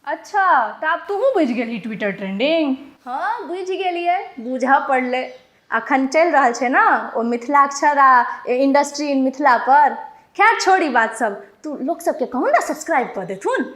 अच्छा तऽ आब तूहू बुझि गेली ट्विटर ट्रेंडिंग। हाँ बुझि गेलिए, बूझा पड़ले। अखन चलि रहल छै ना ओ मिथिलाक्षर आ इंडस्ट्री इन मिथिला पर। खैर छोड़ी बात सब, तू लोग सबके कहू ना सब्सक्राइब कर देथुन।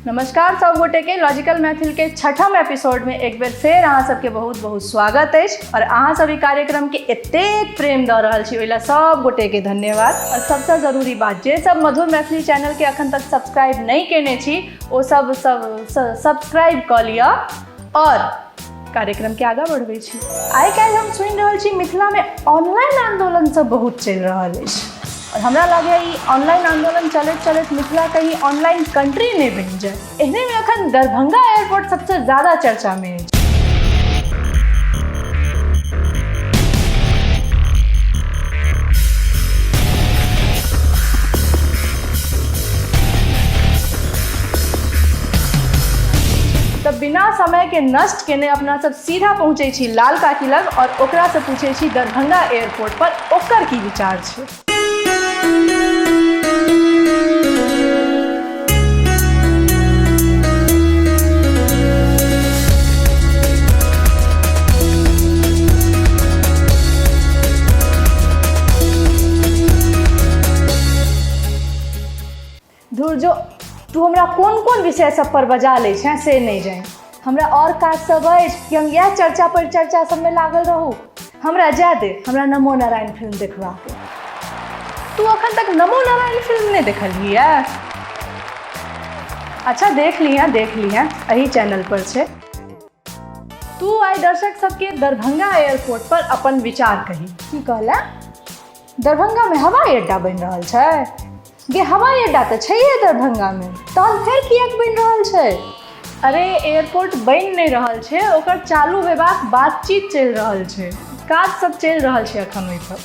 नमस्कार सब गोटे के लॉजिकल मैथिल के छठम एपिसोड में एक बेर फेर अहाँ सबके बहुत बहुत स्वागत अछि। और अहाँ सब ई कार्यक्रम के एतेक प्रेम दऽ रहल छी, ओइला सब गोटे के धन्यवाद। और सबसे जरूरी बात, जे सब मधुर मैथिली चैनल के अखन तक सब्सक्राइब नहीं केने छी ओ सब सब्सक्राइब कऽ लिअ और कार्यक्रम के आगाँ बढ़बै छी। आइ काल्हि हम सुनि रहल छी मिथिला में ऑनलाइन आंदोलन सब बहुत चलि रहल अछि और हमरा लागैए ई ऑनलाइन आंदोलन चलैत चलैत मिथिला कहीं ऑनलाइन कंट्री नहीं बनि जाए। एहने में अखन दरभंगा एयरपोर्ट सबसे ज्यादा चर्चा में अछि। तब बिना समय के नष्ट केने अपना सब सीधा पहुँचे छी लाल काकी लग और ओकरा से पूछे छी दरभंगा एयरपोर्ट पर ओकर की विचार छै। धुर जो तू हमरा कोन कोन विषय सब पर बजा ले छै से नहीं जाए। हमरा और काज सब अछि कि हम यह चर्चा पर चर्चा सब में लागल रहू। हमरा जाए दे, हमरा नमो नारायण फिल्म देखबाक। तू अखन तक नमो नारायण फिल्म नहीं देखलिही है? अच्छा देख ली है यही चैनल पर छै। तू आई दर्शक सबके दरभंगा एयरपोर्ट पर अपन विचार कही। की कहला? दरभंगा में हवाई अड्डा बनि रहल छै? गे हवाई अड्डा तो छैहे दरभंगा में, तहन फेर किएक बनि रहल छै? अरे एयरपोर्ट बनि नहीं रहल छै, ओकर चालू हेबाक बातचीत चलि रहल छै, काज सब चलि रहल छै अखन ओइ पर।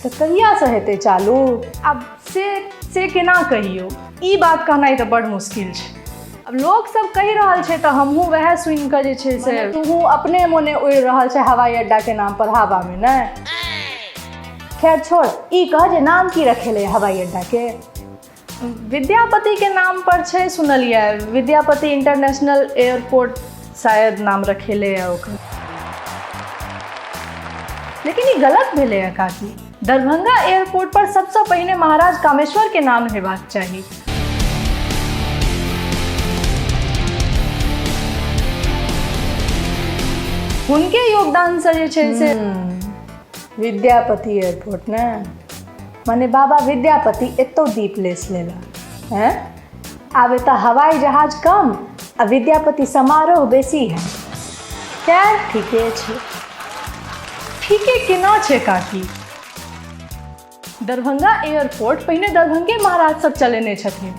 तो कहिया से हेतै चालू? अब से केना कहियो, ई बात कहनाइ तो बड़ मुश्किल छै। अब लोग सब कहि रहल छै तो हमहूँ वएह सुनि कऽ जे छै से तूहू अपने मोने उड़ि रहल छै हवाई अड्डा के नाम पर हवा में ने। खैर छोड़, ई कह जे नाम की रखेले हवाई अड्डा के? विद्यापति के नाम पर छै सुनलिए, विद्यापति इंटरनेशनल एयरपोर्ट शायद नाम रखेले है ओकर। लेकिन ये गलत भेले है काकी। दरभंगा एयरपोर्ट पर सबसे पहिने महाराज कामेश्वर के नाम हेबाक चाही। हुनके योगदान से जे छै से विद्यापति एयरपोर्ट ने माने बाबा विद्यापति एतो दीप लेस लेला हैं। आब एतऽ हवाई जहाज कम आ विद्यापति समारोह बेसी है। खैर ठीके छै। ठीके केना छै काकी? दरभंगा एयरपोर्ट पहिने दरभंगे महाराज सब चलेने छथिन।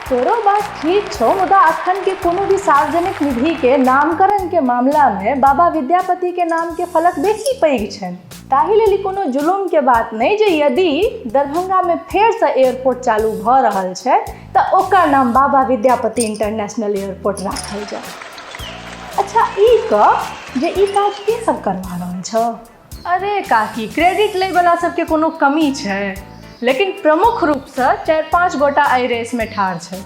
तोरो बात ठीक छो, मुदा अखन के कोनो भी सार्वजनिक निधि के नामकरण के मामला में बाबा विद्यापति के नाम के फलक बेसी पैघ छनि। ताहि लेली कोनो जुलूम के बात नहीं जे यदि दरभंगा में फेर से एयरपोर्ट चालू भऽ रहल छै तऽ ओकर नाम बाबा विद्यापति इंटरनेशनल एयरपोर्ट राखल जाए। अच्छा ई कह जे ई काज के सब करवा रहल छौ? अरे काकी क्रेडिट लै वाला सबके कोनो कमी छै, लेकिन प्रमुख रूप से 4-5 गोटा एहि रेस में ठाढ़ छथि।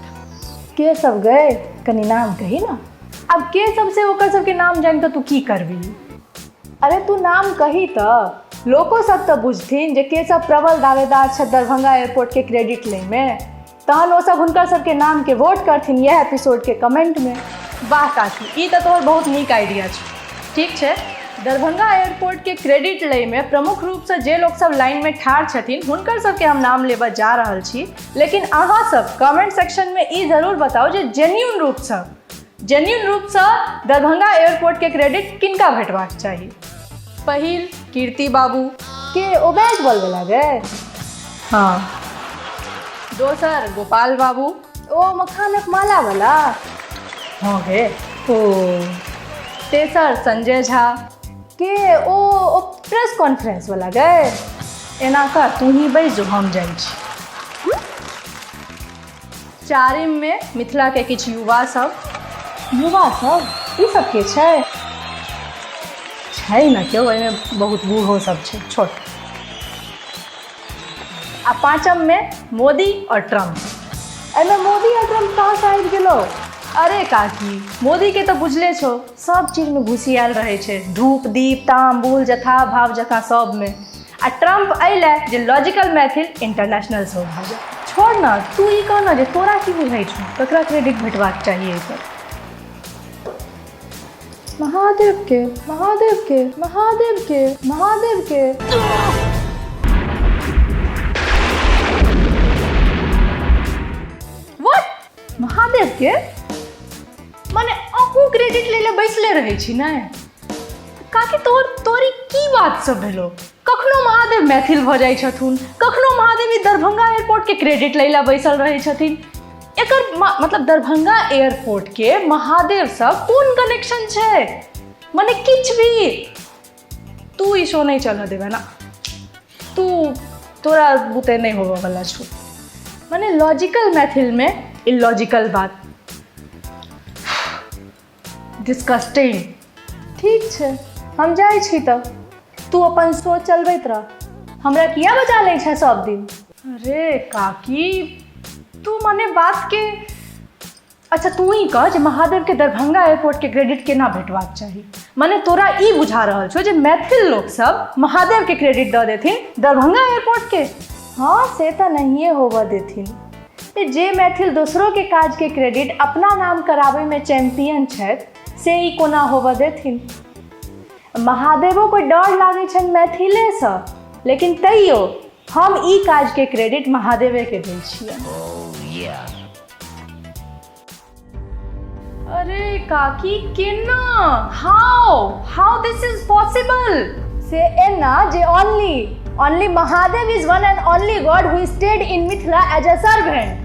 के सब गए? कनी नाम कही ना। अब के सब से ओकर सबके नाम जानि तऽ तू की करबी? अरे तू नाम कही तो लोको सब तो बुझथिन जे के सब प्रबल दावेदार छै दरभंगा एयरपोर्ट के क्रेडिट ले में, तहन वो सब हुनकर सबके नाम के वोट करथिन यह एपिसोड के कमेंट में। वाह काकी, ई तो तोहर बहुत नीक आइडिया छै। ठीक छै, दरभंगा एयरपोर्ट के क्रेडिट लय में प्रमुख रूप से जे लोग सब लाइन में ठाढ़ छथिन हुनकर सबके हम नाम लेबऽ जा रहल छी। लेकिन अहाँ सब कमेंट सेक्शन में ई जरूर बताओ जे जेन्युइन रूप से दरभंगा एयरपोर्ट के क्रेडिट किनका भेटबाक चाही। पहिल कीर्ति बाबू के ओ बैग बॉल वाला गे? हाँ। दोसर गोपाल बाबू, ओ मखानक माला वाला? हाँ गे। ओ तेसर संजय झा, के ओ प्रेस कॉन्फ्रेंस वाला गए एना का तू ही बैस जो हम जाइ छी। चारिम में मिथिला के किछु युवा सब ई सब के छै है ना क्यों एहिमे बहुत बूढ़ो सब छै छोट। आ पाँचम में मोदी और ट्रम्प। एहिमे मोदी और ट्रम्प कहाँ से आबि गेलो? अरे काकी मोदी के तो बुझले छो सब चीज में घुसियाल रहे छे, धूप दीप ताम्बूल जथा भाव जथा सब में। आ ट्रम्प अइले जे लॉजिकल मैथिल इंटरनेशनल शो भ जाए। छोड़ ना तू ई कहना जे तोरा की बुझाइ छौ ककरा क्रेडिट भेटबाक चाहिए एहि पर। महादेव के महादेव के महादेव के महादेव के व्हाट महादेव के माने अहू क्रेडिट ले बैसले रहे छी ने काकी तोरी की बात सब भेलो? कखनो महादेव मैथिल भ जाइ छथुन, कखनो महादेव ई दरभंगा एयरपोर्ट के क्रेडिट लैला बैसल रहे छथिन। एकर मतलब दरभंगा एयरपोर्ट के महादेव सब कोन कनेक्शन छै? माने किछ भी तू ई शो नहीं चल देबे ना, तोरा बुते नहीं होबे वाला छो। माने लॉजिकल मैथिल में इलॉजिकल बात, डिस्कस्टिंग। ठीक छै हम जाइ छी तब, तू अपन सोच चलबैत रह, हमरा किया बजा लै छै सब दिन? अरे काकी तू माने बात के अच्छा तू ही कह जे महादेव के दरभंगा एयरपोर्ट के क्रेडिट केना भेटबाक चाही। माने तोरा ई बुझा रहल छो जे मैथिल लोग सब महादेव के क्रेडिट दऽ देथिन दरभंगा एयरपोर्ट के? हाँ से तो नहिए होबऽ देथिन। जे मैथिल दोसरों के काज के क्रेडिट अपना नाम कराबै में चैंपियन छथि से ई कोना होबऽ देथिन? महादेवो कोई डर लागे छन मैथिले से, लेकिन तैयो हम ई काज के क्रेडिट महादेवे के दै छियै। अरे काकी केना? How this is possible? से एना जे only Mahadev is one and only God who stayed in Mithila as a servant.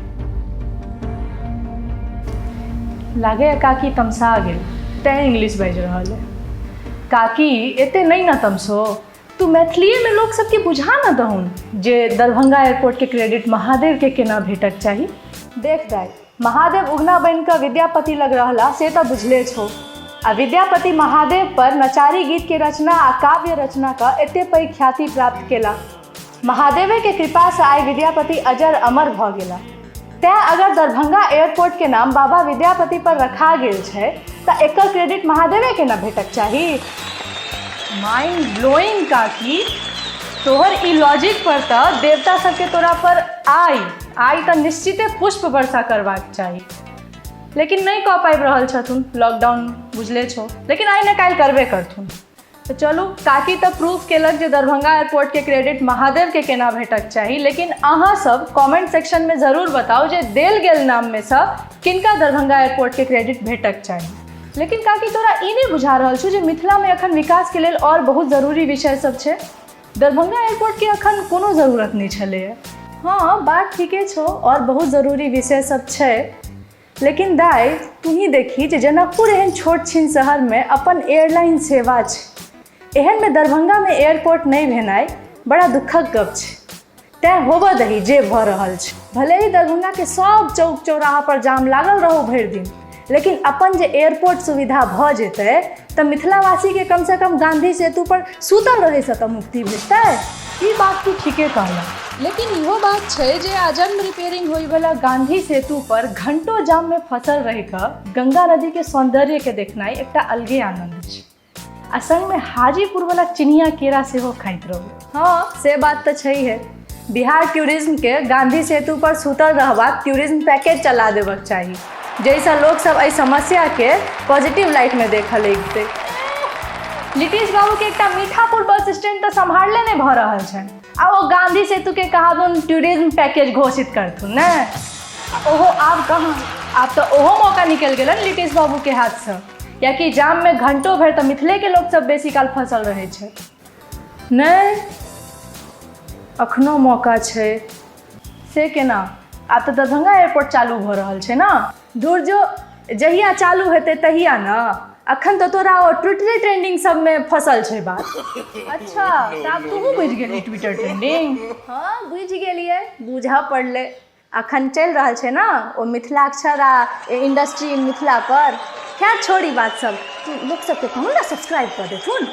लागे काकी तमसा गेल तैं इंग्लिश बाजि रहल है। काकी एते नहीं ना तमसो, तू मैथिलीए में लोग सबके बुझा ना दहुन जे दरभंगा एयरपोर्ट के क्रेडिट महादेव के केना भेटक चाही। देख महादेव उगना बन कर विद्यापति लग रहला से तो बुझले छो। आ विद्यापति महादेव पर नचारी गीत के रचना आ काव्य रचना का एते पैघ ख्याति प्राप्त केला। महादेवे के कृपा से आइ विद्यापति अजर अमर भ गेला। तैं अगर दरभंगा एयरपोर्ट के नाम बाबा विद्यापति पर रखा गेल छै त एकर क्रेडिट महादेवे के न भेटक चाही। माइंड ब्लोइंग काकी, तोहर ई लॉजिक पर त देवता सबके तोरा पर आई त निश्चिते पुष्प वर्षा करबाक चाही, लेकिन नहीं कह पाबि रहल छथुन, लॉकडाउन बुझले छो, लेकिन आइ न काल्हि करबे करथुन। तो चलू काकी तो प्रूफ केलक जे दरभंगा एयरपोर्ट के क्रेडिट महादेव के केना भेटक चाही, लेकिन अहाँ सब कमेंट सेक्शन में जरूर बताओ जे देल गेल नाम में से किनका दरभंगा एयरपोर्ट के क्रेडिट भेटक चाही। लेकिन काकी तोरा ई नहीं बुझा रहल छौ जे मिथिला में अखन विकास के लेल और बहुत जरूरी विषय सब छै। दरभंगा एयरपोर्ट के अखन कोनो जरूरत नहीं छलै। हाँ बात ठीके छो, और बहुत जरूरी विषय सब छै, लेकिन दाई तू ही देखी जे जनकपुर एहन छोट छिन शहर में अपन एयरलाइन सेवा छै, एहन में दरभंगा में एयरपोर्ट नहीं भेनाइ बड़ा दुखक गप छै। तैं होबऽ दही जे भऽ रहल छै, भले ही दरभंगा के सब चौक चौराहा पर जाम लागल रहो भरि दिन, लेकिन अपन जे एयरपोर्ट सुविधा भऽ जेतै तऽ मिथिलावासी के कम से कम गांधी सेतु पर सुतल रहे से तऽ मुक्ति भेटतै। ई बात तू ठीके कहला, लेकिन इहो बात छै जे आजन्म रिपेयरिंग होय वाला गांधी सेतु पर घंटों जाम में फंसल रह कऽ गंगा नदी के सौंदर्य के देखनाइ एकटा अलगे आनंद छै। आ संग में हाजीपुर वाला चिनिया केरा सेहो खाइत रहू। हाँ से बात तो छै है। बिहार टूरिज्म के गांधी सेतु पर सुतल रहबाक टूरिज्म पैकेज चला देबक चाही, जैसा लोग सब एहि समस्या के पॉजिटिव लाइट में देखऽ लगतै। नीतीश बाबू के एकटा मीठापुर बस स्टैंड तो संभालले नहीं भऽ रहल छनि, आ वो गांधी सेतु के कहादुन टूरिज्म पैकेज घोषित करथुन ने। ओहो आब कहाँ, आब तो ओहो मौका निकल गेलन नीतीश बाबू के हाथ से, कियाकि जाम में घंटों भर तो मिथिले के लोग सब बेसी काल फंसल रहे छै। नहीं अखनो मौका छै। से केना? आब तो दरभंगा एयरपोर्ट चालू भऽ रहल छै ना। दूर जो जहिया चालू हेतै तहिया ना, अखन तो तोरा ओ ट्विटर ट्रेंडिंग सब में फसल छै बात। अच्छा तऽ आब तूहू बुझि गेली ट्विटर ट्रेंडिंग? हाँ बुझि गेलिए, बुझऽ पड़ले। अखन चलि रहल छै ना ओ मिथिलाक्षर आ इंडस्ट्री मिथिला पर। खैर छोड़ी बात सब, तू लोग सबके कहूँ ना सब्सक्राइब कर देथुन।